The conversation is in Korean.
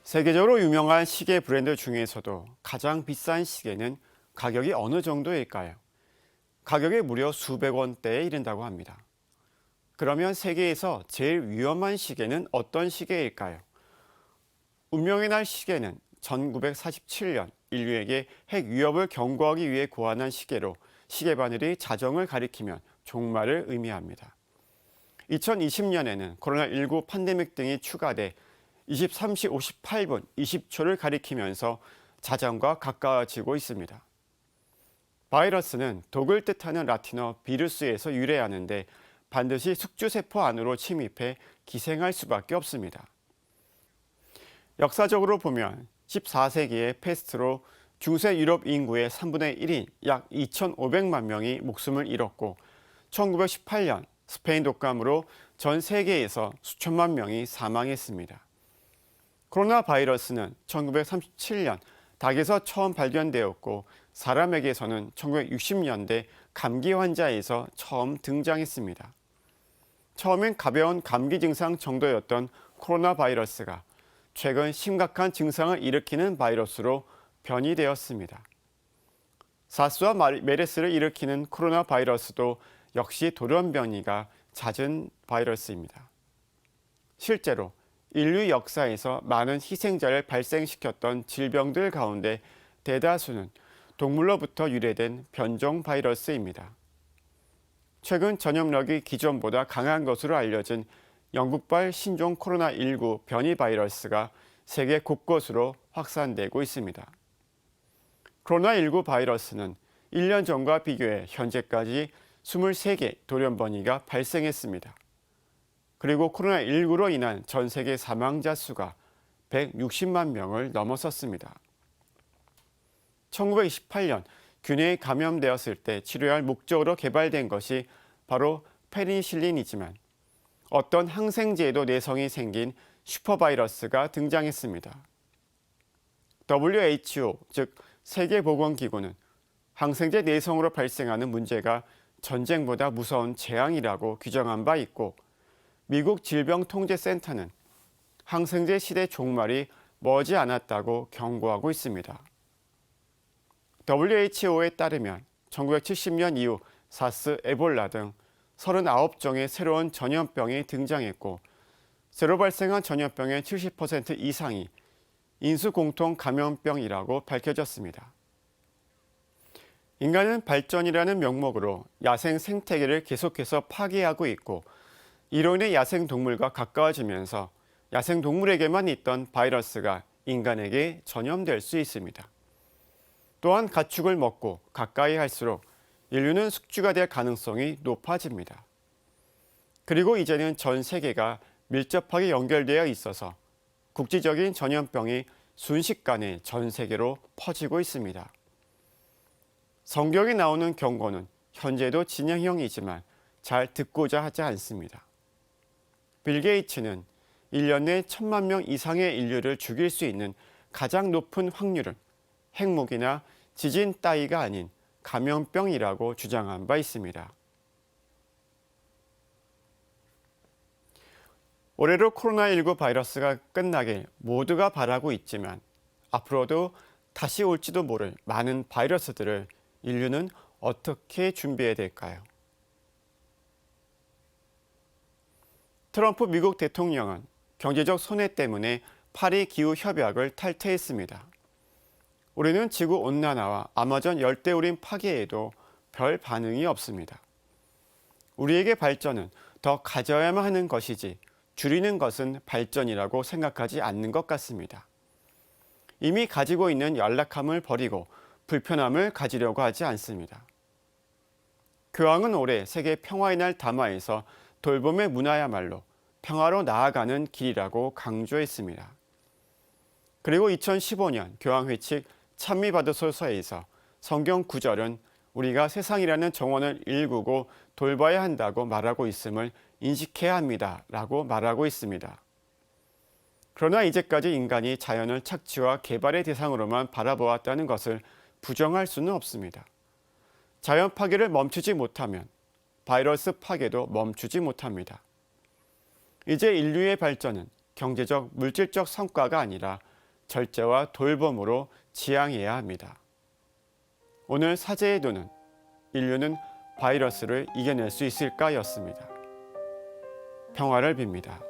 세계적으로 유명한 시계 브랜드 중에서도 가장 비싼 시계는 가격이 어느 정도일까요? 가격이 무려 수백 원대에 이른다고 합니다. 그러면 세계에서 제일 위험한 시계는 어떤 시계일까요? 운명의 날 시계는 1947년 인류에게 핵 위협을 경고하기 위해 고안한 시계로 시계 바늘이 자정을 가리키면 종말을 의미합니다. 2020년에는 코로나19 팬데믹 등이 추가돼 23시 58분 20초를 가리키면서 자정과 가까워지고 있습니다. 바이러스는 독을 뜻하는 라틴어 비루스에서 유래하는데 반드시 숙주세포 안으로 침입해 기생할 수밖에 없습니다. 역사적으로 보면 14세기에 패스트로 중세 유럽 인구의 3분의 1인 약 2,500만 명이 목숨을 잃었고 1918년 스페인 독감으로 전 세계에서 수천만 명이 사망했습니다. 코로나 바이러스는 1937년 닭에서 처음 발견되었고 사람에게서는 1960년대 감기 환자에서 처음 등장했습니다. 처음엔 가벼운 감기 증상 정도였던 코로나 바이러스가 최근 심각한 증상을 일으키는 바이러스로 변이되었습니다. 사스와 메르스를 일으키는 코로나 바이러스도 역시 돌연 변이가 잦은 바이러스입니다. 실제로 인류 역사에서 많은 희생자를 발생시켰던 질병들 가운데 대다수는 동물로부터 유래된 변종 바이러스입니다. 최근 전염력이 기존보다 강한 것으로 알려진 영국발 신종 코로나19 변이 바이러스가 세계 곳곳으로 확산되고 있습니다. 코로나19 바이러스는 1년 전과 비교해 현재까지 23개 돌연 변이가 발생했습니다. 그리고 코로나19로 인한 전 세계 사망자 수가 160만 명을 넘어섰습니다. 1928년 균에 감염되었을 때 치료할 목적으로 개발된 것이 바로 페니실린이지만 어떤 항생제에도 내성이 생긴 슈퍼바이러스가 등장했습니다. WHO, 즉 세계보건기구는 항생제 내성으로 발생하는 문제가 전쟁보다 무서운 재앙이라고 규정한 바 있고 미국 질병통제센터는 항생제 시대 종말이 머지 않았다고 경고하고 있습니다. WHO에 따르면 1970년 이후 사스, 에볼라 등 39종의 새로운 전염병이 등장했고 새로 발생한 전염병의 70% 이상이 인수공통 감염병이라고 밝혀졌습니다. 인간은 발전이라는 명목으로 야생 생태계를 계속해서 파괴하고 있고 이로 인해 야생동물과 가까워지면서 야생동물에게만 있던 바이러스가 인간에게 전염될 수 있습니다. 또한 가축을 먹고 가까이 할수록 인류는 숙주가 될 가능성이 높아집니다. 그리고 이제는 전 세계가 밀접하게 연결되어 있어서 국지적인 전염병이 순식간에 전 세계로 퍼지고 있습니다. 성경에 나오는 경고는 현재도 진행형이지만 잘 듣고자 하지 않습니다. 빌 게이츠는 1년 내 1,000만 명 이상의 인류를 죽일 수 있는 가장 높은 확률은 핵무기나 지진 따위가 아닌 감염병이라고 주장한 바 있습니다. 올해로 코로나19 바이러스가 끝나길 모두가 바라고 있지만 앞으로도 다시 올지도 모를 많은 바이러스들을 인류는 어떻게 준비해야 될까요? 트럼프 미국 대통령은 경제적 손해 때문에 파리 기후 협약을 탈퇴했습니다. 우리는 지구 온난화와 아마존 열대우림 파괴에도 별 반응이 없습니다. 우리에게 발전은 더 가져야만 하는 것이지 줄이는 것은 발전이라고 생각하지 않는 것 같습니다. 이미 가지고 있는 연락함을 버리고 불편함을 가지려고 하지 않습니다. 교황은 올해 세계 평화의 날 담화에서 돌봄의 문화야말로 평화로 나아가는 길이라고 강조했습니다. 그리고 2015년 교황회칙 찬미받으소서에서 성경 구절은 우리가 세상이라는 정원을 일구고 돌봐야 한다고 말하고 있음을 인식해야 합니다. 라고 말하고 있습니다. 그러나 이제까지 인간이 자연을 착취와 개발의 대상으로만 바라보았다는 것을 부정할 수는 없습니다. 자연 파괴를 멈추지 못하면 바이러스 파괴도 멈추지 못합니다. 이제 인류의 발전은 경제적, 물질적 성과가 아니라 절제와 돌봄으로 지향해야 합니다. 오늘 사제의 도는 인류는 바이러스를 이겨낼 수 있을까였습니다. 평화를 빕니다.